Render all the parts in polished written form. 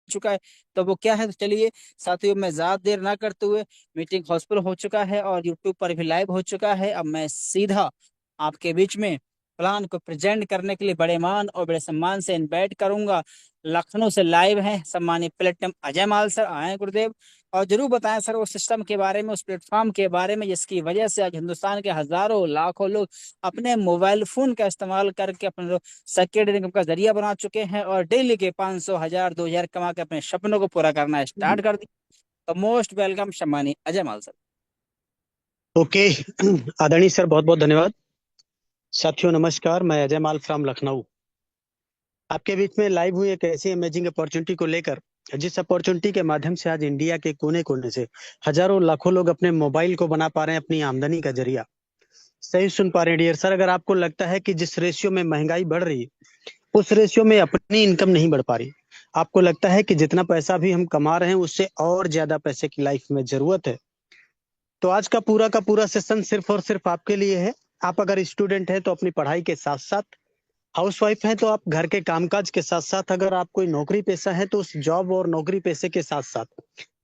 चुका है। तो वो क्या है, तो चलिए साथियों, मैं ज्यादा देर ना करते हुए, मीटिंग हाउसफुल हो चुका है और यूट्यूब पर भी लाइव हो चुका है। अब मैं सीधा आपके बीच में प्लान को प्रेजेंट करने के लिए बड़े मान और बड़े सम्मान से इनवाइट करूंगा। लखनऊ से लाइव हैं सम्मानित प्लेटिनम अजय माल सर, आए गुरुदेव। और जरूर बताएं सर उस सिस्टम के बारे में, उस प्लेटफॉर्म के बारे में जिसकी वजह से आज हिंदुस्तान के हजारों लाखों लोग अपने मोबाइल फोन का इस्तेमाल करके अपने सेक्रेटरी इनकम का जरिया बना चुके हैं और डेली के 500, 1000, 2000 कमा के अपने सपनों को पूरा करना स्टार्ट कर दिया। तो मोस्ट वेलकम सम्मानित अजय माल सर। ओके। आदरणीय सर, बहुत बहुत धन्यवाद। साथियों नमस्कार, मैं अजय माल फ्रॉम लखनऊ आपके बीच में लाइव हुई एक ऐसी अमेजिंग अपॉर्चुनिटी को लेकर, जिस अपॉर्चुनिटी के माध्यम से आज इंडिया के कोने कोने से हजारों लाखों लोग अपने मोबाइल को बना पा रहे हैं अपनी आमदनी का जरिया। सही सुन पा रहे हैं डियर सर। अगर आपको लगता है कि जिस रेशियो में महंगाई बढ़ रही है उस रेशियो में अपनी इनकम नहीं बढ़ पा रही, आपको लगता है कि जितना पैसा भी हम कमा रहे हैं उससे और ज्यादा पैसे की लाइफ में जरूरत है, तो आज का पूरा सेशन सिर्फ और सिर्फ आपके लिए है। आप अगर स्टूडेंट हैं तो अपनी पढ़ाई के साथ साथ, हाउसवाइफ हैं तो आप घर के कामकाज के साथ साथ, अगर आप कोई नौकरी पेशा है तो उस जॉब और नौकरी पेशे के साथ साथ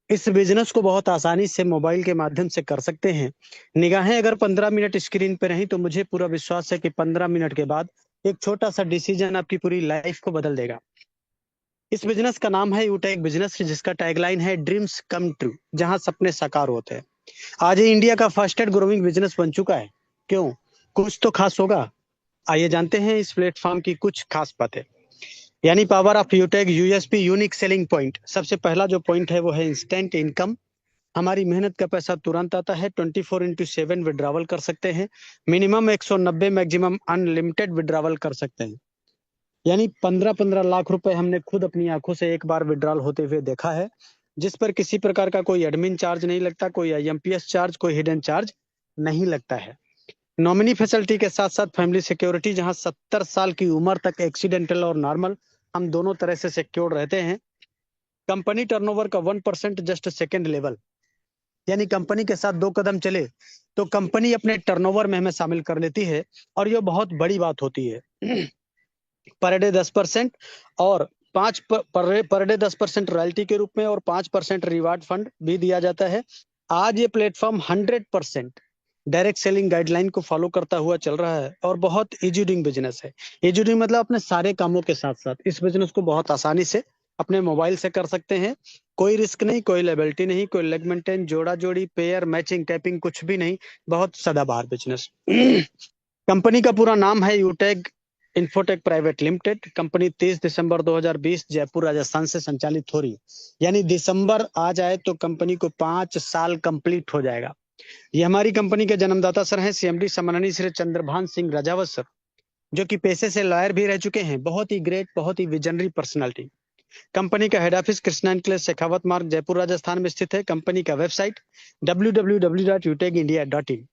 इस बिजनेस को बहुत आसानी से मोबाइल के माध्यम से कर सकते हैं। निगाहें अगर 15 मिनट स्क्रीन पे रही तो मुझे पूरा विश्वास है कि 15 मिनट के बाद एक छोटा सा डिसीजन आपकी पूरी लाइफ को बदल देगा। इस बिजनेस का नाम है यूटेक बिजनेस, जिसका टैगलाइन है ड्रीम्स कम ट्रू, जहां सपने साकार होते हैं। आज ये इंडिया का फास्टेस्ट ग्रोइंग बिजनेस बन चुका है। क्यों? कुछ तो खास होगा। आइए जानते हैं इस प्लेटफॉर्म की कुछ खास बातें। यानी power of यूटेक, USP, unique selling point. सबसे पहला जो पॉइंट है वो है इंस्टेंट इनकम। हमारी मेहनत का पैसा तुरंत आता है। 24x7 विड्रॉवल कर सकते हैं। मिनिमम 190, मैक्सिमम अनलिमिटेड विड्रॉवल कर सकते हैं। यानी 15-15 लाख रुपए हमने खुद अपनी आंखों से एक बार विड्रॉल होते हुए देखा है, जिस पर किसी प्रकार का कोई एडमिन चार्ज नहीं लगता, कोई आईएमपीएस चार्ज, कोई हिडन चार्ज नहीं लगता है। नॉमिनी फैसिलिटी के साथ साथ फैमिली सिक्योरिटी, जहां 70 साल की उम्र तक एक्सीडेंटल और नॉर्मल हम दोनों तरह से सिक्योर रहते हैं। कंपनी टर्नओवर का 1% जस्ट सेकेंड लेवल, यानी कंपनी के साथ 2 कदम चले तो कंपनी अपने टर्नओवर में हमें शामिल कर लेती है, और यह बहुत बड़ी बात होती है। पर डे 10%, और पर डे 10% रॉयल्टी के रूप में, और 5% रिवार्ड फंड भी दिया जाता है। आज ये प्लेटफॉर्म 100% डायरेक्ट सेलिंग गाइडलाइन को फॉलो करता हुआ चल रहा है और बहुत इजी डूइंग बिजनेस है। इजी डूइंग मतलब अपने सारे कामों के साथ साथ इस बिजनेस को बहुत आसानी से अपने मोबाइल से कर सकते हैं। कोई रिस्क नहीं, कोई लायबिलिटी नहीं, कोई लेग मेंटेन, जोड़ा जोड़ी, पेयर मैचिंग, टैपिंग, कुछ भी नहीं। बहुत सदाबहार बिजनेस। कंपनी का पूरा नाम है यूटेक इन्फोटेक प्राइवेट लिमिटेड। कंपनी 30 दिसंबर 2020 जयपुर राजस्थान से संचालित हो रही है। यानी दिसंबर आ जाए तो कंपनी को 5 साल कंप्लीट हो जाएगा। ये हमारी कंपनी के जन्मदाता सर हैं सीएमडी सम्माननीय श्री चंद्रभान सिंह राजावत सर, जो कि पेशे से लॉयर भी रह चुके हैं। बहुत ही ग्रेट, बहुत ही विजनरी पर्सनालिटी। कंपनी का head office Krishna enclave Shekhawat मार्ग जयपुर राजस्थान में स्थित है। कंपनी का website www.utekindia.in।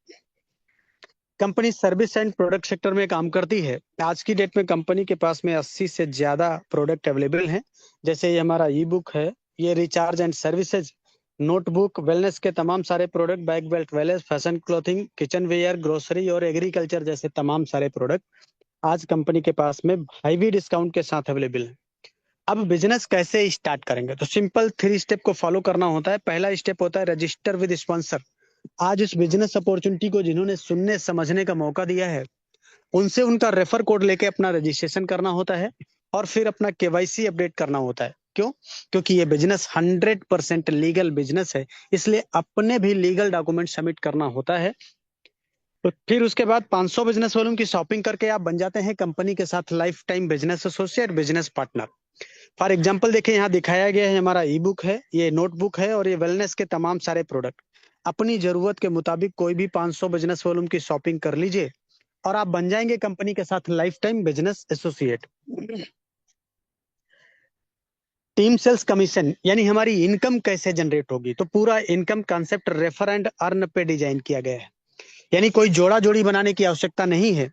Company service and product sector में काम करती है। आज की डेट में कंपनी के पास में 80 से ज्यादा प्रोडक्ट अवेलेबल हैं। जैसे ये हमारा ई बुक है, ये recharge and services, notebook, wellness के तमाम सारे प्रोडक्ट, बैग, बेल्ट, वेलेस, fashion clothing, kitchenware, grocery और एग्रीकल्चर जैसे तमाम सारे प्रोडक्ट आज कंपनी के पास में हाईवी डिस्काउंट के साथ अवेलेबल है। अब बिजनेस कैसे स्टार्ट करेंगे, तो सिंपल 3 स्टेप को फॉलो करना होता है। पहला स्टेप होता है रजिस्टर विद स्पॉन्सर। आज इस बिजनेस अपॉर्चुनिटी को जिन्होंने सुनने समझने का मौका दिया है, उनसे उनका रेफर कोड लेके अपना रजिस्ट्रेशन करना होता है और फिर अपना केवाईसी अपडेट करना होता है। क्यों? क्योंकि ये बिजनेस 100% लीगल बिजनेस है, इसलिए अपने भी लीगल डॉक्यूमेंट सबमिट करना होता है। तो फिर उसके बाद 500 बिजनेस वॉल्यूम की शॉपिंग करके आप बन जाते हैं कंपनी के साथ lifetime business associate, business partner. For example देखिए, यहाँ दिखाया गया है हमारा ई बुक है, ये नोटबुक है और ये वेलनेस के तमाम सारे प्रोडक्ट। अपनी जरूरत के मुताबिक कोई भी 500 बिजनेस वॉल्यूम की शॉपिंग कर लीजिए और आप बन जाएंगे कंपनी के साथ lifetime business associate. Team sales commission, यानी हमारी इनकम कैसे जनरेट होगी, तो पूरा income concept refer and earn पे डिजाइन किया गया है। यानी कोई जोड़ा जोड़ी बनाने की आवश्यकता नहीं है।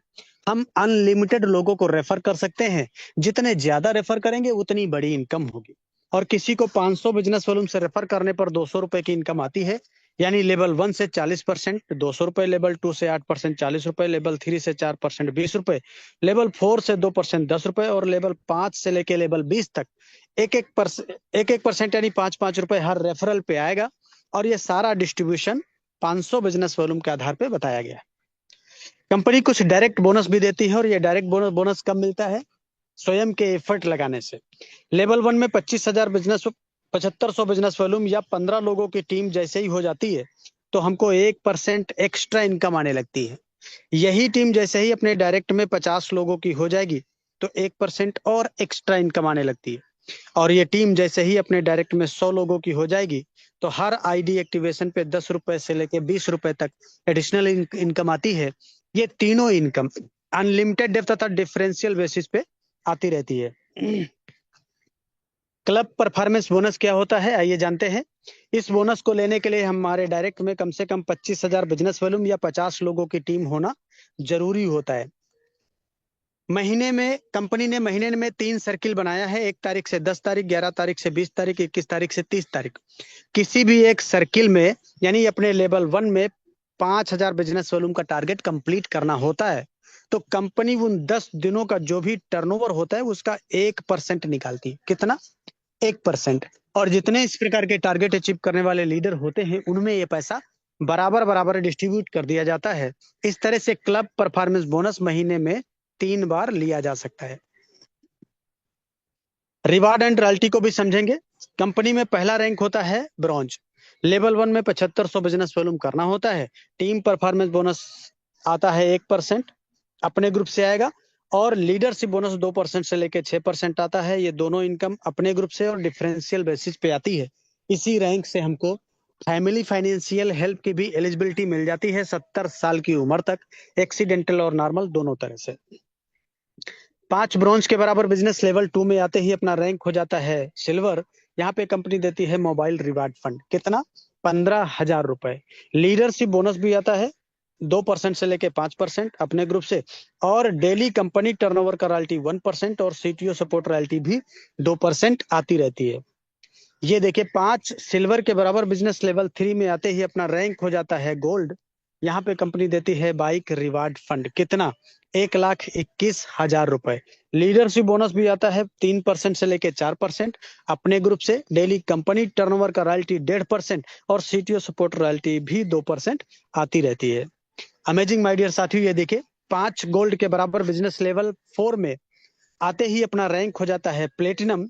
हम अनलिमिटेड लोगों को रेफर कर सकते हैं। जितने ज्यादा रेफर करेंगे उतनी बड़ी इनकम होगी। और किसी को 500 बिजनेस वॉल्यूम से रेफर करने पर 200 रुपए की इनकम आती है। यानी लेवल 1 से 40% 200 रुपए, लेवल 2 से 8% 40 रुपए, लेवल 3 से 4% 20 रुपए, लेवल 4 से 2% 10 रुपए, और लेवल 5 से लेके लेवल 20 तक एक एक परसेंट यानी 5-5 रुपए हर रेफरल पे आएगा। और ये सारा डिस्ट्रीब्यूशन 500 बिजनेस वॉल्यूम के आधार पे बताया गया है। कंपनी कुछ डायरेक्ट बोनस भी देती है, और ये डायरेक्ट बोनस बोनस कब मिलता है? स्वयं के एफर्ट लगाने से। लेवल 1 में 25,000 बिजनेस, 7500 बिजनेस वॉल्यूम या 15 लोगों की टीम जैसे ही हो जाती है, तो हमको 1% एक्स्ट्रा इनकम आने लगती है। यही टीम जैसे ही अपने डायरेक्ट में 50 लोगों की हो जाएगी, तो 1% और एक्स्ट्रा इनकम आने लगती है। और ये टीम जैसे ही अपने डायरेक्ट में 100 लोगों की हो जाएगी, तो हर आईडी एक्टिवेशन पे 10 रुपए से लेके 20 रुपए तक एडिशनल इनकम आती है। ये तीनों इनकम अनलिमिटेड डेप्थ तथा डिफरेंशियल बेसिस पे आती रहती है। क्लब परफॉर्मेंस बोनस क्या होता है, आइए जानते हैं। इस बोनस को लेने के लिए हमारे डायरेक्ट में कम से कम 25,000 बिजनेस वॉल्यूम या 50 लोगों की टीम होना जरूरी होता है। महीने में कंपनी ने महीने में 3 सर्किल बनाया है, 1 तारीख से 10 तारीख, 11 तारीख से 20 तारीख, 21 तारीख से 30 तारीख। किसी भी एक सर्किल में यानी अपने लेवल 1 में 5,000 बिजनेस वॉल्यूम का टारगेट कंप्लीट करना होता है, तो कंपनी उन 10 दिनों का जो भी टर्नओवर होता है उसका 1% निकालती है। कितना? 1%। और जितने इस प्रकार के टारगेट अचीव करने वाले लीडर होते हैं, उनमें ये पैसा बराबर बराबर डिस्ट्रीब्यूट कर दिया जाता है। इस तरह से क्लब परफॉर्मेंस बोनस महीने में 3 बार लिया जा सकता है। रिवार्ड एंड रॉयल्टी को भी समझेंगे। कंपनी में पहला रैंक होता है ब्रॉन्ज। लेवल 1 में 7500 बिजनेस वॉल्यूम करना होता है। टीम परफॉर्मेंस बोनस आता है 1%, अपने ग्रुप से आएगा। और लीडरशिप बोनस 2% से लेके 6% आता है। ये दोनों इनकम अपने ग्रुप से और डिफरेंशियल बेसिस पे आती है। इसी रैंक से हमको फैमिली फाइनेंशियल हेल्प की भी एलिजिबिलिटी मिल जाती है 70 साल की उम्र तक, एक्सीडेंटल और नॉर्मल दोनों तरह से। 5 ब्रॉन्ज के बराबर बिजनेस लेवल 2 में आते ही अपना रैंक हो जाता है सिल्वर। यहाँ पे कंपनी देती है मोबाइल रिवार्ड फंड। कितना? 15,000 रुपए। लीडरशिप बोनस भी आता है 2% से लेके 5% अपने ग्रुप से। और डेली कंपनी टर्नओवर का रॉयल्टी 1% और सीटीओ सपोर्ट रॉयल्टी भी 2% आती रहती है। ये देखिए, 5 सिल्वर के बराबर बिजनेस लेवल 3 में आते ही अपना रैंक हो जाता है गोल्ड। यहाँ पे कंपनी देती है बाइक रिवार्ड फंड। कितना? 1,21,000 रुपए। लीडरशिप बोनस भी आता है 3% से लेके 4% अपने ग्रुप से। डेली कंपनी टर्नओवर का रॉयल्टी 1.5% और सीटीओ सपोर्ट रॉयल्टी भी 2% आती रहती है। अमेजिंग माय डियर साथियों, ये देखिए, 5 गोल्ड के बराबर बिजनेस लेवल 4 में आते ही अपना रैंक हो जाता है प्लेटिनम।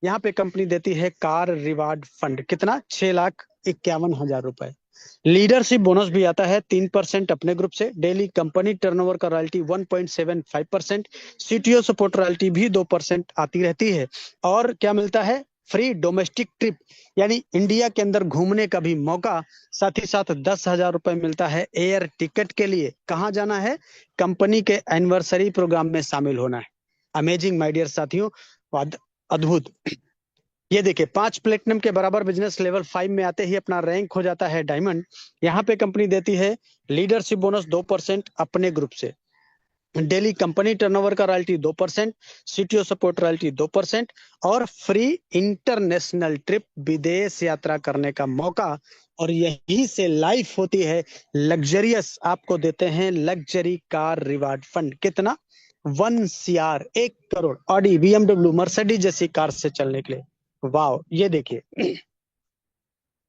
यहाँ पे कंपनी देती है कार रिवार्ड फंड। कितना? 6,51,000 रुपए। लीडरशिप बोनस भी आता है 3% अपने ग्रुप से। डेली कंपनी टर्नओवर का रॉयल्टी 1.75%। सीटीओ सपोर्ट रॉयल्टी भी 2% आती रहती है। और क्या मिलता है? फ्री डोमेस्टिक ट्रिप यानी इंडिया के अंदर घूमने का भी मौका। साथ ही साथ 10,000 रुपए मिलता है एयर टिकट के लिए। कहाँ जाना है? कंपनी के एनिवर्सरी प्रोग्राम में शामिल होना है। अमेजिंग माय डियर साथियों, अद्भुत। ये देखिए, 5 प्लेटिनम के बराबर बिजनेस लेवल 5 में आते ही अपना रैंक हो जाता है डायमंड। यहाँ पे कंपनी देती है लीडरशिप बोनस 2% अपने ग्रुप से। डेली कंपनी टर्नओवर का रॉयल्टी 2%, सीटीओ सपोर्ट रॉयल्टी 2% और फ्री इंटरनेशनल ट्रिप विदेश यात्रा करने का मौका। और यही से लाइफ होती है लग्जरियस। आपको देते हैं लग्जरी कार रिवार्ड फंड। कितना? 1 CR, 1 crore Audi, BMW, Mercedes जैसी कार से चलने के लिए। वाह, ये देखिए,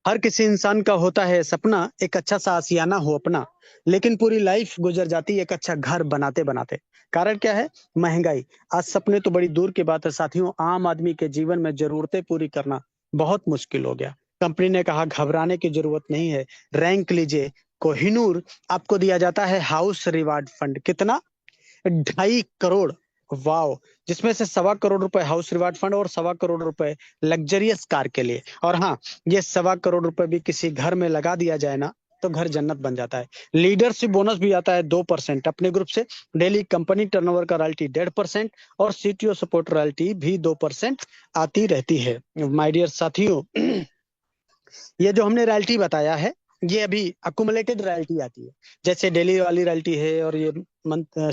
हर किसी इंसान का होता है सपना एक अच्छा सा आशियाना हो अपना, लेकिन पूरी लाइफ गुजर जाती है एक अच्छा घर बनाते बनाते। कारण क्या है? महंगाई। आज सपने तो बड़ी दूर की बात है साथियों, आम आदमी के जीवन में जरूरतें पूरी करना बहुत मुश्किल हो गया। कंपनी ने कहा घबराने की जरूरत नहीं है, रैंक लीजिए कोहिनूर। आपको दिया जाता है हाउस रिवार्ड फंड। कितना? 2.5 करोड़। वाओ। जिसमें से 1.25 करोड़ रुपए हाउस रिवार्ड फंड और 1.25 करोड़ रुपए लग्जरियस कार के लिए। और हाँ, ये 1.25 करोड़ रुपए भी किसी घर में लगा दिया जाए ना, तो घर जन्नत बन जाता है। लीडरशिप बोनस भी आता है 2% अपने ग्रुप से। डेली कंपनी टर्नओवर का रॉयल्टी 1.5% और सीटीओ सपोर्ट रॉयल्टी भी 2% आती रहती है। माय डियर साथियों, ये जो हमने रॉयल्टी बताया है, ये अभी अकुमुलेटेड रॉयल्टी आती है। जैसे डेली वाली रॉयल्टी है और ये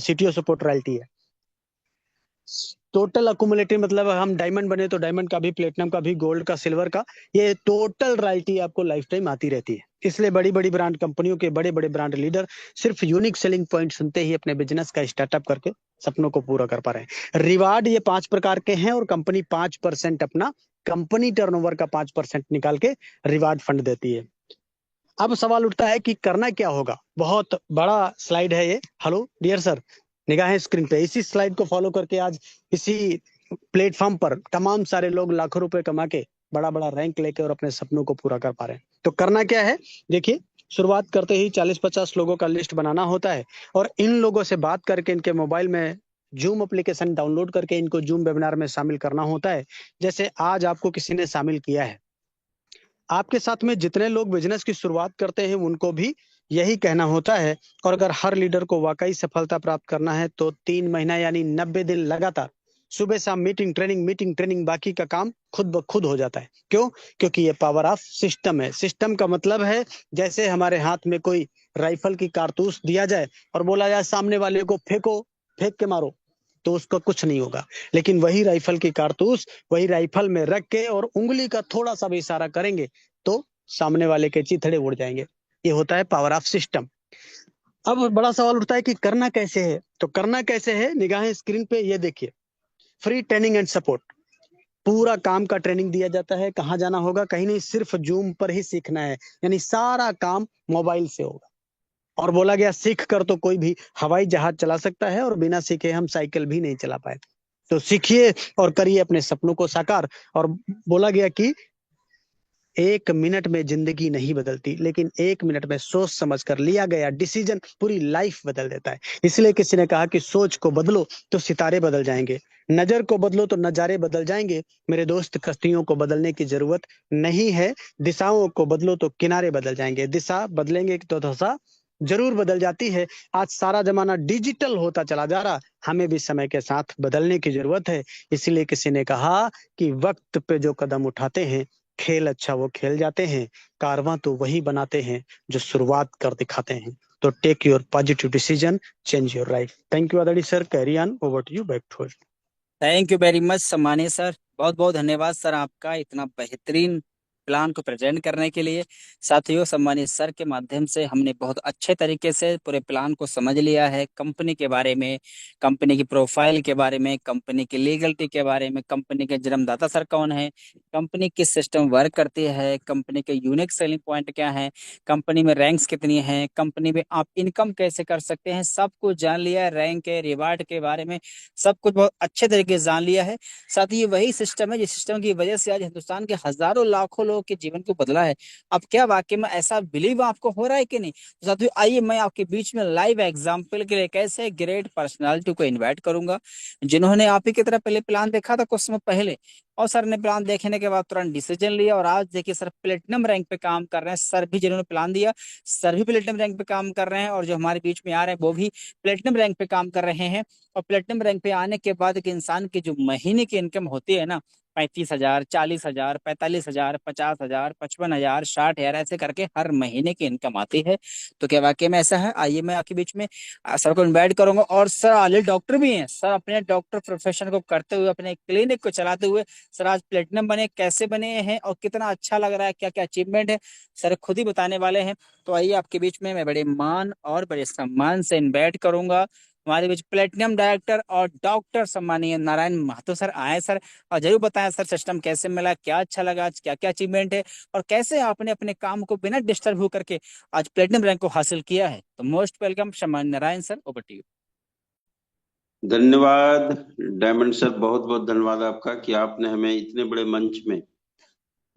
सीटीओ सपोर्ट रॉयल्टी है। टोटल अकुमुलेटिव मतलब हम डायमंड बने तो डायमंड का भी, प्लेटिनम का भी, गोल्ड का, सिल्वर का, ये टोटल रॉयल्टी आपको लाइफ टाइम आती रहती है। इसलिए बड़ी बड़ी ब्रांड कंपनियों के बड़े बड़े ब्रांड लीडर सिर्फ यूनिक सेलिंग पॉइंट सुनते ही अपने बिजनेस का स्टार्टअप करके सपनों को पूरा कर पा रहे हैं। रिवार्ड ये 5 प्रकार के हैं और कंपनी 5% अपना कंपनी टर्नओवर का 5% निकाल के रिवार्ड फंड देती है। अब सवाल उठता है कि करना क्या होगा। बहुत बड़ा स्लाइड है ये। हेलो डियर सर, निगाहें स्क्रीन पे। इसी स्लाइड को फॉलो करके आज इसी प्लेटफॉर्म पर तमाम सारे लोग लाखों रुपए कमा के बड़ा बड़ा रैंक लेके और अपने सपनों को पूरा कर पा रहे हैं। तो करना क्या है, देखिए, शुरुआत करते ही 40-50 लोगों का लिस्ट बनाना होता है और इन लोगों से बात करके इनके मोबाइल में जूम एप्लीकेशन डाउनलोड करके इनको जूम वेबिनार में शामिल करना होता है। जैसे आज आपको किसी ने शामिल किया है, आपके साथ में जितने लोग बिजनेस की शुरुआत करते हैं उनको भी यही कहना होता है। और अगर हर लीडर को वाकई सफलता प्राप्त करना है तो 3 महीना यानी 90 दिन लगातार सुबह शाम मीटिंग ट्रेनिंग, बाकी का काम खुद ब खुद हो जाता है। क्यों? क्योंकि ये पावर ऑफ सिस्टम है। सिस्टम का मतलब है जैसे हमारे हाथ में कोई राइफल की कारतूस दिया जाए और बोला जाए सामने वाले को फेंको, फेंक के मारो, तो उसका कुछ नहीं होगा। लेकिन वही राइफल की कारतूस वही राइफल में रख के और उंगली का थोड़ा सा भी इशारा करेंगे तो सामने वाले के चिथड़े उड़ जाएंगे। ये होता है पावर ऑफ सिस्टम। अब बड़ा सवाल उठता है कि करना कैसे है। तो करना कैसे है, निगाहें स्क्रीन पे ये देखिए। फ्री ट्रेनिंग एंड सपोर्ट, पूरा काम का ट्रेनिंग दिया जाता है। कहाँ जाना होगा? कहीं नहीं, सिर्फ जूम पर ही सीखना है। यानी सारा काम मोबाइल से होगा। और बोला गया सीख कर तो कोई भी हवाई जहाज चला सकता है और बिना सीखे हम साइकिल भी नहीं चला पाए। तो सीखिए और करिए अपने सपनों को साकार। और बोला गया कि 1 मिनट में जिंदगी नहीं बदलती, लेकिन 1 मिनट में सोच समझ कर लिया गया डिसीजन पूरी लाइफ बदल देता है। इसलिए किसी ने कहा कि सोच को बदलो तो सितारे बदल जाएंगे, नजर को बदलो तो नजारे बदल जाएंगे। मेरे दोस्त, कश्तियों को बदलने की जरूरत नहीं है, दिशाओं को बदलो तो किनारे बदल जाएंगे। दिशा बदलेंगे तो दशा जरूर बदल जाती है। आज सारा जमाना डिजिटल होता चला जा रहा, हमें भी समय के साथ बदलने की जरूरत है। इसलिए किसी ने कहा कि वक्त पे जो कदम उठाते हैं, खेल अच्छा वो खेल जाते हैं, कारवां तो वही बनाते हैं जो शुरुआत कर दिखाते हैं। तो take your positive decision, change your life. Thank you आदरणीय sir, carry on, over to you, back to. Thank you very much सम्मानीय सर। बहुत बहुत धन्यवाद सर आपका इतना बेहतरीन प्लान को प्रेजेंट करने के लिए। साथियों, सम्मानीय सर के माध्यम से हमने बहुत अच्छे तरीके से पूरे प्लान को समझ लिया है। कंपनी के बारे में, कंपनी की प्रोफाइल के बारे में, कंपनी की लीगलिटी के बारे में, कंपनी के जन्मदाता सर कौन है, कंपनी किस सिस्टम वर्क करती है, कंपनी के यूनिक सेलिंग पॉइंट क्या है, कंपनी में रैंक्स कितनी हैं, कंपनी में आप इनकम कैसे कर सकते हैं, सब कुछ जान लिया है। रैंक के रिवार्ड के बारे में सब कुछ बहुत अच्छे तरीके से जान लिया है। साथ ही ये वही सिस्टम है जिस सिस्टम की वजह से आज हिंदुस्तान के हजारों लाखों लोगों के जीवन को बदला है। अब क्या वाकई में ऐसा बिलीव आपको हो रहा है कि नहीं? तो साथियों, आइए मैं आपके बीच में लाइव एग्जाम्पल के लिए एक ऐसे ग्रेट पर्सनालिटी को इन्वाइट करूंगा जिन्होंने आप ही की तरह पहले प्लान देखा था कुछ समय पहले, और सर ने प्लान देखने के बाद तुरंत डिसीजन लिया और आज देखिए सर प्लेटिनम रैंक पे काम कर रहे हैं। सर भी जिन्होंने प्लान दिया, सर भी प्लेटिनम रैंक पे काम कर रहे हैं, और जो हमारे बीच में आ रहे हैं वो भी प्लेटिनम रैंक पे काम कर रहे हैं। और प्लेटिनम रैंक पे आने के बाद एक इंसान की जो महीने की इनकम होती है ना, 35,000, 40,000, 45,000, 50,000, 55,000, 60,000, ऐसे करके हर महीने की इनकम आती है। तो क्या वाकई में ऐसा है? आइए मैं आपके बीच में सर को इन्वाइट करूंगा। और सर ऑलरेडी डॉक्टर भी हैं। सर अपने डॉक्टर प्रोफेशन को करते हुए, अपने क्लिनिक को चलाते हुए सर आज प्लेटिनम बने, कैसे बने हैं और कितना अच्छा लग रहा है, क्या क्या अचीवमेंट है, सर खुद ही बताने वाले हैं। तो आइए आपके बीच में मैं बड़े मान और बड़े सम्मान से इन्वाइट करूंगा हमारे बीच प्लेटिनम डायरेक्टर और डॉक्टर सम्मानीय नारायण महतो सर आए सर। और जरूर बताएं सर सिस्टम कैसे मिला, क्या अच्छा लगा, आज क्या क्या अचीवमेंट है, और कैसे आपने अपने काम को बिना डिस्टर्ब होकर के आज प्लेटिनम रैंक को हासिल किया है। तो मोस्ट वेलकम सम्मानीय Narayan sir, over to you. धन्यवाद डायमंड सर, बहुत बहुत धन्यवाद आपका कि आपने हमें इतने बड़े मंच में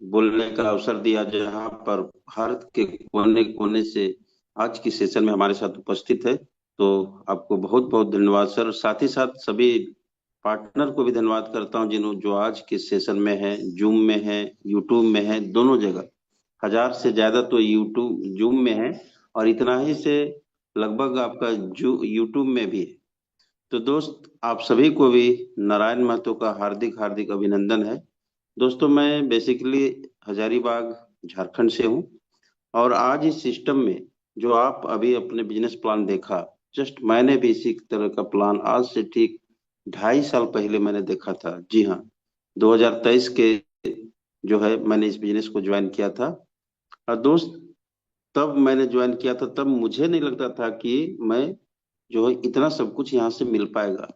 बोलने का अवसर दिया, जहां पर भारत के कोने कोने से आज की सेशन में हमारे साथ उपस्थित है। तो आपको बहुत बहुत धन्यवाद सर। साथ ही साथ सभी पार्टनर को भी धन्यवाद करता हूं जिन्हों जो आज के सेशन में है, जूम में है, यूट्यूब में है, दोनों जगह। 1,000 से ज्यादा तो यूट्यूब जूम में है और इतना ही से लगभग आपका यूट्यूब में भी है। तो दोस्त, आप सभी को भी नारायण महतो का हार्दिक हार्दिक अभिनंदन है। दोस्तों, मैं बेसिकली हजारीबाग झारखंड से हूँ और आज इस सिस्टम में जो आप अभी अपने बिजनेस प्लान देखा, जस्ट मैंने भी इसी तरह का प्लान आज से ठीक 2.5 साल पहले मैंने देखा था। जी हाँ, 2023 के जो है मैंने इस बिजनेस को ज्वाइन किया था। और दोस्त, तब मैंने ज्वाइन किया था, तब मुझे नहीं लगता था कि मैं जो है इतना सब कुछ यहाँ से मिल पाएगा।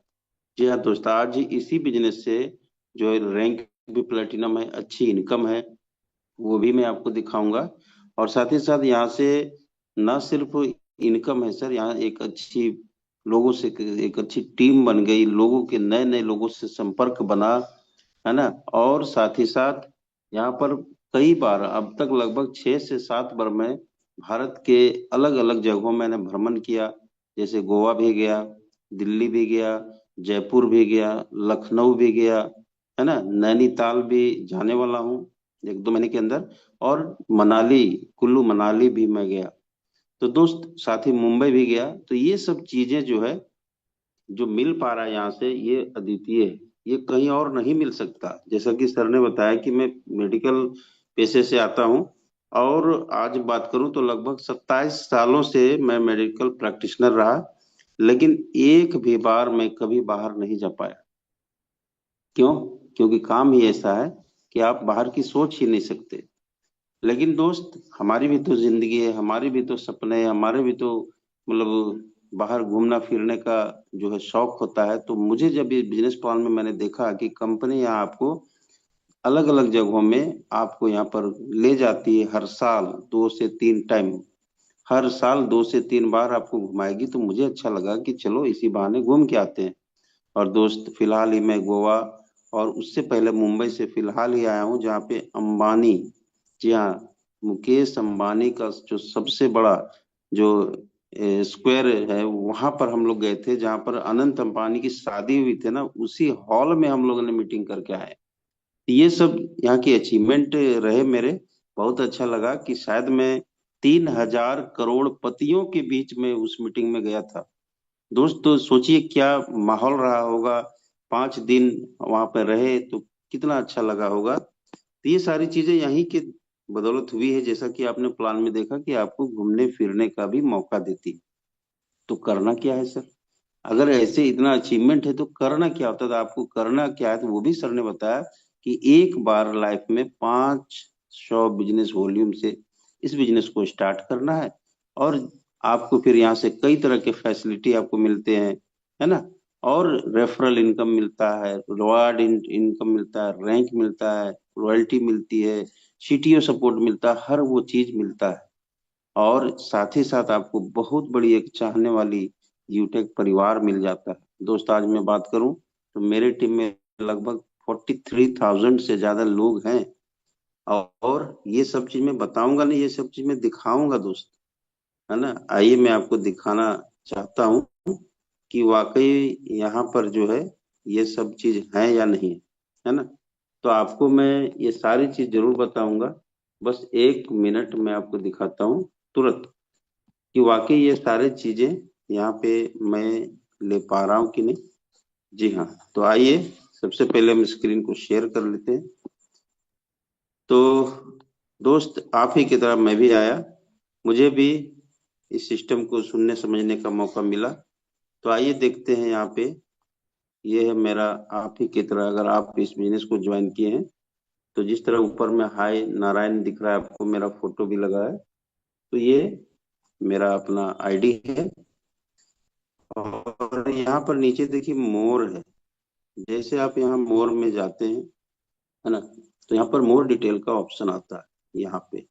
जी हाँ दोस्त, आज इसी बिजनेस से जो है रैंक भी प्लेटिनम है, अच्छी इनकम है, वो भी मैं आपको दिखाऊंगा। और साथ ही साथ यहाँ से न सिर्फ इनकम है सर, यहाँ एक अच्छी लोगों से एक अच्छी टीम बन गई, लोगों के नए नए लोगों से संपर्क बना, है ना। और साथ ही साथ यहाँ पर कई बार, अब तक लगभग 6 से 7 बार मैं भारत के अलग अलग जगहों में मैंने भ्रमण किया। जैसे गोवा भी गया, दिल्ली भी गया, जयपुर भी गया, लखनऊ भी गया, है ना, नैनीताल भी जाने वाला हूँ 1-2 महीने के अंदर। और मनाली, कुल्लू मनाली भी मैं गया। तो दोस्त साथ ही मुंबई भी गया। तो ये सब चीजें जो है, जो मिल पा रहा है यहाँ से, ये अद्वितीय है। ये कहीं और नहीं मिल सकता। जैसा कि सर ने बताया कि मैं मेडिकल पेशे से आता हूँ, और आज बात करूं तो लगभग 27 सालों से मैं मेडिकल प्रैक्टिशनर रहा, लेकिन एक भी बार मैं कभी बाहर नहीं जा पाया। क्यों? क्योंकि काम ही ऐसा है कि आप बाहर की सोच ही नहीं सकते। लेकिन दोस्त, हमारी भी तो जिंदगी है, हमारी भी तो सपने हैं, हमारे भी तो मतलब बाहर घूमना फिरने का जो है शौक होता है। तो मुझे जब ये बिजनेस प्लान में मैंने देखा कि कंपनी यहाँ आपको अलग अलग जगहों में आपको यहाँ पर ले जाती है, हर साल 2 से 3 टाइम, हर साल 2 से 3 बार आपको घुमाएगी, तो मुझे अच्छा लगा कि चलो इसी बहाने घूम के आते हैं। और दोस्त, फिलहाल ही मैं गोवा और उससे पहले मुंबई से फिलहाल ही आया हूँ, जहाँ पे अंबानी, जी हाँ, मुकेश अंबानी का जो सबसे बड़ा जो स्क्वायर है, वहां पर हम लोग गए थे, जहाँ पर अनंत अंबानी की शादी हुई थी ना, उसी हॉल में हम लोगों ने मीटिंग करके आए। ये सब यहाँ की अचीवमेंट रहे मेरे। बहुत अच्छा लगा कि शायद मैं 3,000 करोड़पतियों के बीच में उस मीटिंग में गया था। दोस्त, तो सोचिए क्या माहौल रहा होगा। 5 दिन वहां पर रहे तो कितना अच्छा लगा होगा। तो ये सारी चीजें यहीं के बदौलत हुई है। जैसा कि आपने प्लान में देखा कि आपको घूमने फिरने का भी मौका देती है। तो करना क्या है सर? अगर ऐसे इतना अचीवमेंट है तो करना क्या होता है, तो आपको करना क्या है, तो वो भी सर ने बताया कि एक बार लाइफ में 500 बिजनेस वॉल्यूम से इस बिजनेस को स्टार्ट करना है। और आपको फिर यहाँ से कई तरह के फैसिलिटी आपको मिलते हैं, है ना। और रेफरल इनकम मिलता है, रिवार्ड इनकम मिलता है, रैंक मिलता है, रॉयल्टी मिलती है, सीटीओ सपोर्ट मिलता है, हर वो चीज मिलता है। और साथ ही साथ आपको बहुत बड़ी एक चाहने वाली यूटेक परिवार मिल जाता है। दोस्त, आज मैं बात करूं तो मेरे टीम में लगभग 43,000 से ज्यादा लोग हैं। और ये सब चीज मैं बताऊंगा नहीं, ये सब चीज मैं दिखाऊंगा दोस्त, है ना। आइए मैं आपको दिखाना चाहता हूँ कि वाकई यहाँ पर जो है ये सब चीज है या नहीं, है ना। तो आपको मैं ये सारी चीज जरूर बताऊंगा। बस 1 मिनट में आपको दिखाता हूँ तुरंत कि वाकई ये सारी चीजें यहाँ पे मैं ले पा रहा हूँ कि नहीं। जी हाँ, तो आइए सबसे पहले हम स्क्रीन को शेयर कर लेते हैं। तो दोस्त, आप ही की तरह मैं भी आया, मुझे भी इस सिस्टम को सुनने समझने का मौका मिला। तो आइए देखते हैं यहाँ पे। ये है मेरा, आप ही की तरह अगर आप इस बिजनेस को ज्वाइन किए हैं, तो जिस तरह ऊपर में हाय नारायण दिख रहा है आपको, मेरा फोटो भी लगा है। तो ये मेरा अपना आईडी है। और यहाँ पर नीचे देखिए मोर है। जैसे आप यहाँ मोर में जाते हैं, है ना, तो यहाँ पर मोर डिटेल का ऑप्शन आता है यहाँ पे।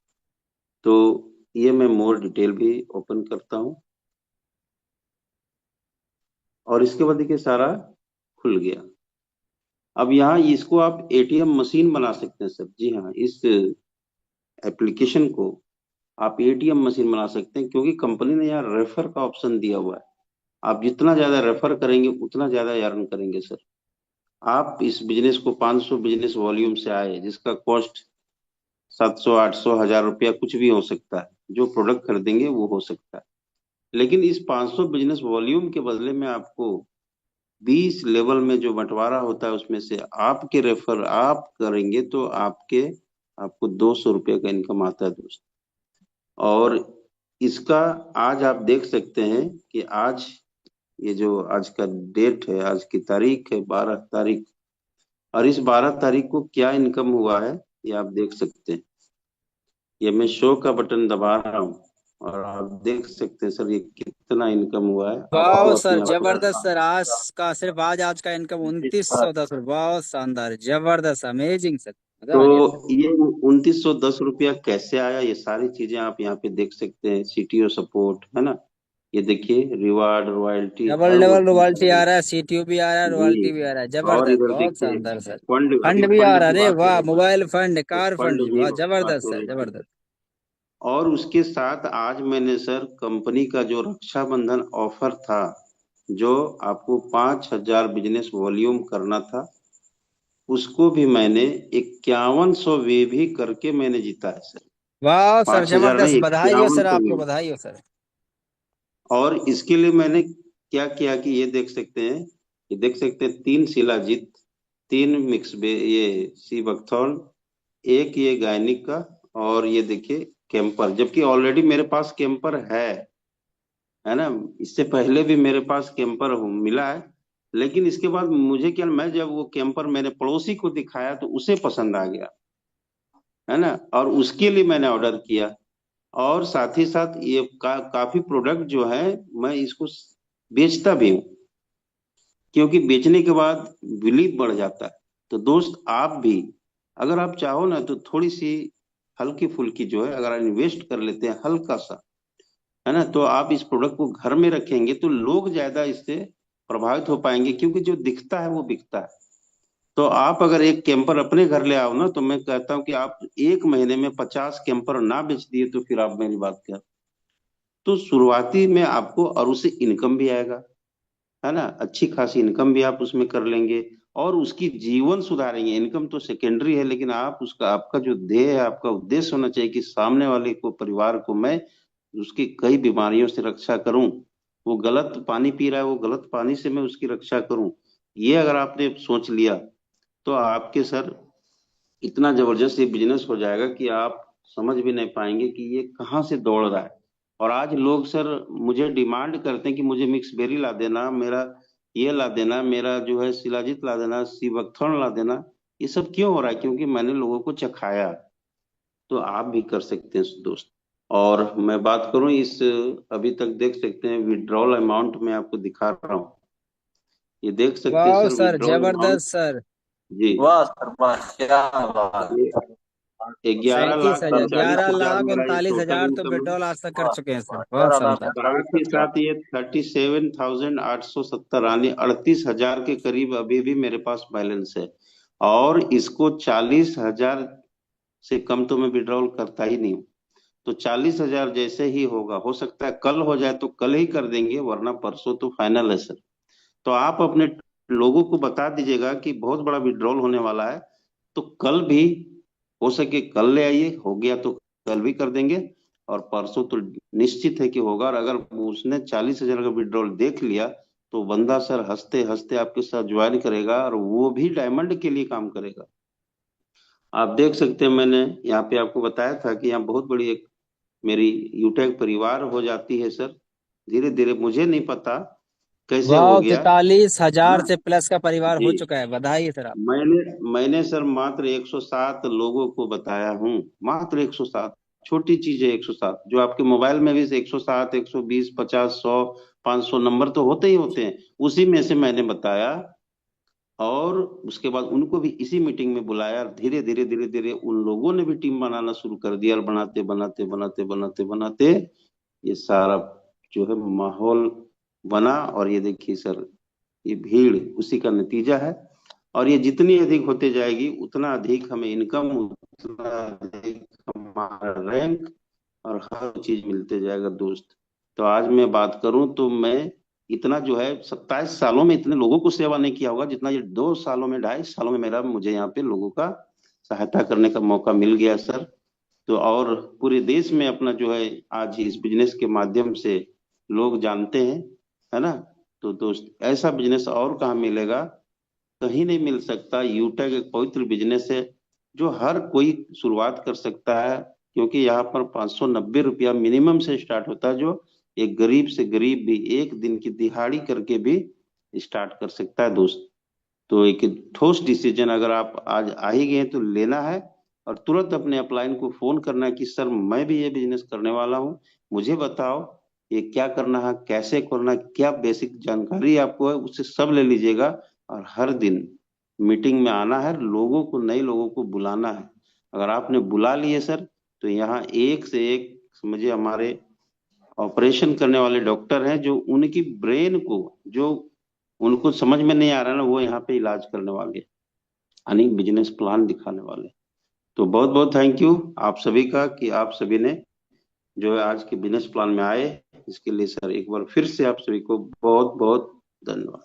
तो ये मैं मोर डिटेल भी ओपन करता हूँ, और इसके बाद देखिए सारा खुल गया। अब यहाँ इसको आप एटीएम मशीन बना सकते हैं सर। जी हाँ, इस एप्लीकेशन को आप एटीएम मशीन बना सकते हैं, क्योंकि कंपनी ने यहाँ रेफर का ऑप्शन दिया हुआ है। आप जितना ज्यादा रेफर करेंगे उतना ज्यादा अर्न करेंगे सर। आप इस बिजनेस को 500 बिजनेस वॉल्यूम से आए, जिसका कॉस्ट 700, 800, 1000 रुपया कुछ भी हो सकता है, जो प्रोडक्ट खरीदेंगे वो हो सकता है। लेकिन इस 500 बिजनेस वॉल्यूम के बदले में आपको 20 लेवल में जो बंटवारा होता है, उसमें से आपके रेफर आप करेंगे तो आपको 200 रुपये का इनकम आता है दोस्त। और इसका आज आप देख सकते हैं कि आज ये जो आज का डेट है, आज की तारीख है 12 तारीख, और इस 12 तारीख को क्या इनकम हुआ है ये आप देख सकते हैं। ये मैं शो का बटन दबा रहा हूँ और आप देख सकते हैं सर ये कितना इनकम हुआ है। वाह आपको सर, अपने जबरदस्त सर। आज का इनकम 2910 रुपये। बहुत शानदार, जबरदस्त, अमेजिंग सर, मजा तो आ गया। ये 2910 रुपया कैसे आया, ये सारी चीजें आप यहाँ पे देख सकते हैं। सीटीओ सपोर्ट है ना, ये देखिए, रिवार्ड, रॉयल्टी, डबल हर वो डबल चीज रॉयल्टी आ रहा है, सीटीयू भी आ रहा है, जी। रॉयल्टी भी आ रहा है। और जबरदस्त, इधर बहुत देखिए शानदार सर। फंड, अभी फंड भी आ फंड रहा है, की अरे बात हो वाह, रही थी, मोबाइल फंड, तो कार फंड फंड, की वाह बात जबरदस्त हो सर, रही थी। जबरदस्त। और उसके साथ आज मैंने सर कंपनी का जो रक्षाबंधन ऑफर था, जो आपको 5,000 बिजनेस वॉल्यूम करना था, उसको भी मैंने 5100 वे भी करके मैंने जीता है सर। वाह सर, 5,000 जबरदस्त, नहीं, बधाई हो सर, 5100 आपको वे। बधाई हो सर। और इसके लिए मैंने क्या किया कि ये देख सकते हैं, ये देख सकते हैं 3 शिलाजीत, 3 ये सी बकथॉर्न, एक ये गायनिक का, और ये देखिए कैंपर, जबकि ऑलरेडी मेरे पास कैंपर है ना। इससे पहले भी मेरे पास कैंपर मिला है, लेकिन इसके बाद मुझे क्या, मैं जब वो कैंपर मैंने पड़ोसी को दिखाया तो उसे पसंद आ गया, है ना, और उसके लिए मैंने ऑर्डर किया। और साथ ही साथ ये काफी प्रोडक्ट जो है मैं इसको बेचता भी हूँ, क्योंकि बेचने के बाद बिलीव बढ़ जाता है। तो दोस्त आप भी, अगर आप चाहो ना, तो थोड़ी सी हल्की फुल्की जो है अगर आप इन्वेस्ट कर लेते हैं हल्का सा, है ना, तो आप इस प्रोडक्ट को घर में रखेंगे तो लोग ज्यादा इससे प्रभावित हो पाएंगे, क्योंकि जो दिखता है वो बिकता है। तो आप अगर एक कैंपर अपने घर ले आओ ना, तो मैं कहता हूँ कि आप एक महीने में 50 कैंपर ना बेच दिए तो फिर आप मेरी बात क्या। तो शुरुआती में आपको, और उससे इनकम भी आएगा, है ना, अच्छी खासी इनकम भी आप उसमें कर लेंगे, और उसकी जीवन सुधारेंगे। इनकम तो सेकेंडरी है, लेकिन आप उसका, आपका जो ध्येय है, आपका उद्देश्य होना चाहिए कि सामने वाले को, परिवार को मैं उसकी कई बीमारियों से रक्षा करूं। वो गलत पानी पी रहा है, वो गलत पानी से मैं उसकी रक्षा करूं। ये अगर आपने सोच लिया तो आपके सर इतना जबरदस्त ये बिजनेस हो जाएगा कि आप समझ भी नहीं पाएंगे कि ये कहाँ से दौड़ रहा है। और आज लोग सर मुझे डिमांड करते हैं कि मुझे मिक्स बेरी ला देना, मेरा ये ला देना, मेरा जो है शिलाजीत ला देना, सीबकथॉर्न ला देना। ये सब क्यों हो रहा है? क्योंकि मैंने लोगों को चखाया। तो आप भी कर सकते हैं दोस्त। और मैं बात करूं इस, अभी तक देख सकते हैं विड्रॉल अमाउंट में आपको दिखा रहा हूँ। ये देख सकते हैं वाह सर सर, विड्रॉल अमाउंट। जबरदस्त सर। जी, वाह सर वाह, क्या बात। ये ग्यारह सैंतीस लाख हजार अड़तालीस ग्यारह हजार लाख मेरा ये उनतालीस टोटल हजार तो इनकम है। विड्रॉल आज तक कर वाह चुके हैं सर, वाह, बहुत 11 लाख शानदार। अड़तालीस साथ ही हजार साथ ये 37,870, यानी 38,000 के करीब अभी भी मेरे पास बैलेंस है। और इसको 40,000 से कम तो मैं विड्रॉल करता ही नहीं हूँ। तो 40,000 जैसे ही होगा, हो सकता है कल हो जाए तो कल ही कर देंगे, वरना परसों तो फाइनल है सर। तो आप अपने लोगों को बता दीजिएगा कि बहुत बड़ा विड्रॉल होने वाला है, तो कल भी हो सके कल ले आइए, हो गया तो कल भी कर देंगे, और परसों तो निश्चित है कि होगा। और अगर उसने 40,000 का विड्रॉल देख लिया तो बंदा सर हंसते हंसते आपके साथ ज्वाइन करेगा, और वो भी डायमंड के लिए काम करेगा। आप देख सकते हैं, मैंने यहाँ पे आपको बताया था कि यहाँ बहुत बड़ी एक मेरी यूटेक परिवार हो जाती है सर। धीरे धीरे, मुझे नहीं पता कैसे हो वाह, गया, है 43,000 ना। से प्लस का परिवार जी, हो चुका है, बधाई है सर आप। मैंने सर मात्र 107 लोगों को बताया हूँ, मात्र 107। छोटी चीज है 107, जो आपके मोबाइल में भी 107, 120, 50, 100, 500 नंबर तो होते ही होते हैं, उसी में से मैंने बताया। और उसके बाद उनको भी इसी मीटिंग में बुलाया, और धीरे धीरे धीरे धीरे उन लोगों ने भी टीम बनाना शुरू कर दिया, और बनाते बनाते बनाते बनाते बनाते ये सारा जो है माहौल बना। और ये देखिए सर, ये भीड़ उसी का नतीजा है। और ये जितनी अधिक होते जाएगी उतना अधिक हमें इनकम, उतना अधिक हमारा रैंक, और हर चीज मिलते जाएगा दोस्त। तो आज मैं बात करूं तो मैं इतना जो है 27 सालों में इतने लोगों को सेवा नहीं किया होगा जितना ये 2 सालों में, 2.5 सालों में मेरा, मुझे यहाँ पे लोगों का सहायता करने का मौका मिल गया सर। तो और पूरे देश में अपना जो है आज इस बिजनेस के माध्यम से लोग जानते हैं, है ना। तो दोस्त ऐसा बिजनेस और कहाँ मिलेगा, कहीं नहीं मिल सकता। यूटेक एक पवित्र बिजनेस है जो हर कोई शुरुआत कर सकता है, क्योंकि यहाँ पर 590 रुपया मिनिमम से स्टार्ट होता है, जो एक गरीब से गरीब भी एक दिन की दिहाड़ी करके भी स्टार्ट कर सकता है दोस्त। तो एक ठोस डिसीजन अगर आप आज आ ही गए हैं तो लेना है, और तुरंत अपने अपलाइन को फोन करना है कि सर मैं भी ये बिजनेस करने वाला हूँ, मुझे बताओ ये क्या करना है, कैसे करना है, क्या बेसिक जानकारी आपको है, उससे सब ले लीजिएगा। और हर दिन मीटिंग में आना है, लोगों को, नए लोगों को बुलाना है। अगर आपने बुला लिए सर, तो यहाँ एक से एक समझिए हमारे ऑपरेशन करने वाले डॉक्टर हैं, जो उनकी ब्रेन को, जो उनको समझ में नहीं आ रहा ना, वो यहाँ पे इलाज करने वाले, यानी बिजनेस प्लान दिखाने वाले। तो बहुत बहुत थैंक यू आप सभी का कि आप सभी ने जो है आज के बिजनेस प्लान में आए। इसके लिए सर एक बार फिर से आप सभी को बहुत बहुत धन्यवाद।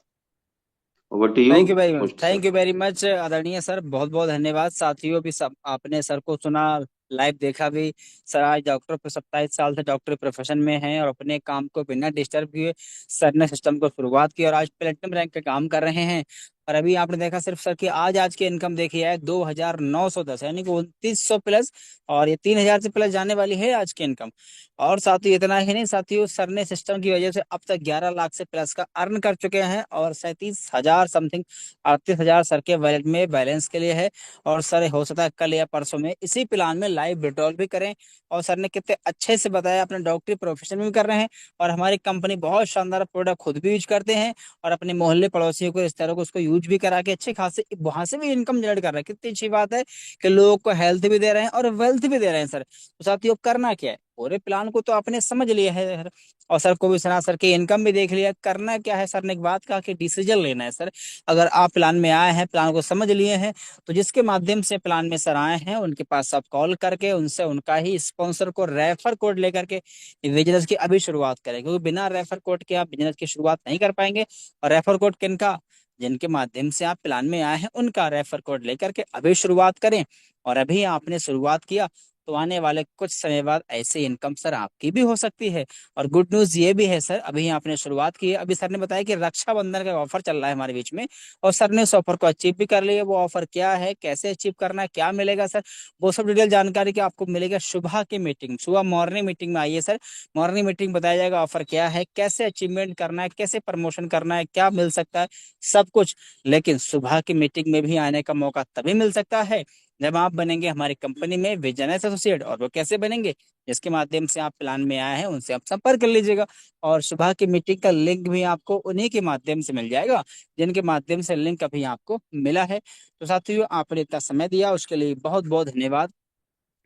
Over to you thank you very much, host thank sir. You very much आदरणीय सर, बहुत बहुत धन्यवाद। साथियों भी सब आपने सर को सुना, लाइव देखा भी। सर आज डॉक्टर पर 27 साल से डॉक्टरी प्रोफेशन में हैं और अपने काम को बिना डिस्टर्ब किए सर ने सिस्टम को शुरुआत की और आज प्लेटिनम रैंक पे काम कर रहे हैं। और अभी आपने देखा सिर्फ सर की आज की इनकम देखी है 2,910, यानी कि 2,900 प्लस, और ये 3,000 से प्लस जाने वाली है आज की इनकम। और साथियों इतना ही नहीं साथियों, सर ने सिस्टम की वजह से अब तक 11 लाख से प्लस का अर्न कर चुके हैं और 37,000 समथिंग, 38,000 सर के वैलेट में बैलेंस के लिए है। और सर हो सकता है कल या परसों में इसी प्लान में लाइव विड्रॉल भी करें। और सर ने कितने अच्छे से बताया, अपने डॉक्टरी प्रोफेशन में भी कर रहे हैं और हमारी कंपनी बहुत शानदार प्रोडक्ट खुद भी यूज करते हैं और अपने मोहल्ले पड़ोसियों को, रिश्तेदारों को उसको यूज भी करा के अच्छे खासे वहां से भी इनकम जनरेट कर रहे हैं। कितनी अच्छी बात है कि लोगों को हेल्थ भी दे रहे हैं और वेल्थ भी दे रहे हैं सर। तो साथियों करना क्या है, पूरे प्लान को तो आपने समझ लिया है सर, और सर को भी सुना, सर की इनकम भी देख लिया। करना क्या है, सर ने एक बात कहा कि डिसीजन लेना है सर। अगर आप प्लान में आए हैं, प्लान को समझ लिए हैं, तो जिसके माध्यम से प्लान में सर आए हैं उनके पास आप कॉल करके उनसे उनका ही स्पॉन्सर को रेफर कोड लेकर के बिजनेस की अभी शुरुआत करें, क्योंकि बिना रेफर कोड के आप बिजनेस की शुरुआत नहीं कर पाएंगे। और रेफर कोड किनका, जिनके माध्यम से आप प्लान में आए हैं उनका रेफर कोड लेकर के अभी शुरुआत करें। और अभी आपने शुरुआत किया तो आने वाले कुछ समय बाद ऐसे इनकम सर आपकी भी हो सकती है। और गुड न्यूज ये भी है सर, अभी आपने शुरुआत की है। अभी सर ने बताया कि रक्षाबंधन का ऑफर चल रहा है हमारे बीच में, और सर ने उस ऑफर को अचीव भी कर लिया। वो ऑफर क्या है, कैसे अचीव करना है, क्या मिलेगा सर, वो सब डिटेल जानकारी की आपको मिलेगा सुबह की मीटिंग, सुबह मॉर्निंग मीटिंग में आइए सर। मॉर्निंग मीटिंग बताया जाएगा ऑफर क्या है, कैसे अचीवमेंट करना है, कैसे प्रमोशन करना है, क्या मिल सकता है, सब कुछ। लेकिन सुबह की मीटिंग में भी आने का मौका तभी मिल सकता है जब आप बनेंगे हमारी कंपनी में विजनस एसोसिएट। और वो कैसे बनेंगे, जिसके माध्यम से आप प्लान में आए हैं उनसे आप संपर्क कर लीजिएगा। और सुबह की मीटिंग का लिंक भी आपको उन्हीं के माध्यम से मिल जाएगा जिनके माध्यम से लिंक अभी आपको मिला है। तो साथियों आपने इतना समय दिया उसके लिए बहुत बहुत धन्यवाद।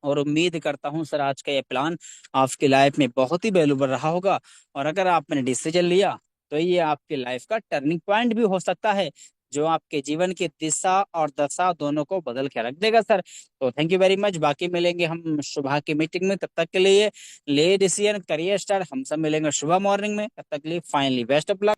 और उम्मीद करता हूँ सर आज का ये प्लान आपकी लाइफ में बहुत ही वैल्यूबल रहा होगा। और अगर आपने डिसीजन लिया तो ये आपकी लाइफ का टर्निंग पॉइंट भी हो सकता है, जो आपके जीवन की दिशा और दशा दोनों को बदल के रख देगा सर। तो थैंक यू वेरी मच, बाकी मिलेंगे हम सुबह की मीटिंग में। तब तक के लिए ले डिसीजन करिए स्टार्ट, हम सब मिलेंगे सुबह मॉर्निंग में। तब तक के लिए फाइनली बेस्ट ऑफ लक।